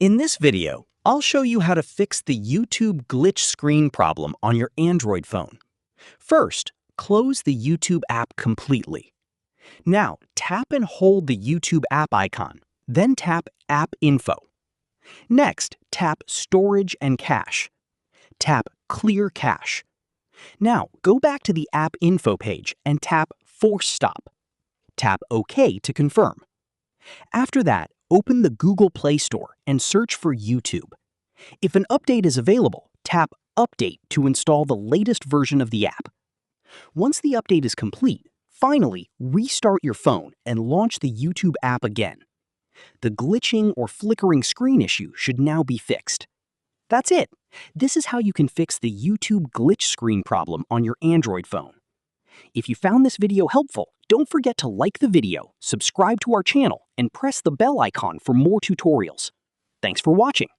In this video, I'll show you how to fix the YouTube glitch screen problem on your Android phone. First, close the YouTube app completely. Now, tap and hold the YouTube app icon, then tap App Info. Next, tap Storage and Cache. Tap Clear Cache. Now, go back to the App Info page and tap Force Stop. Tap OK to confirm. After that, open the Google Play Store and search for YouTube. If an update is available, tap Update to install the latest version of the app. Once the update is complete, finally restart your phone and launch the YouTube app again. The glitching or flickering screen issue should now be fixed. That's it. This is how you can fix the YouTube glitch screen problem on your Android phone. If you found this video helpful, don't forget to like the video, subscribe to our channel, and press the bell icon for more tutorials. Thanks for watching.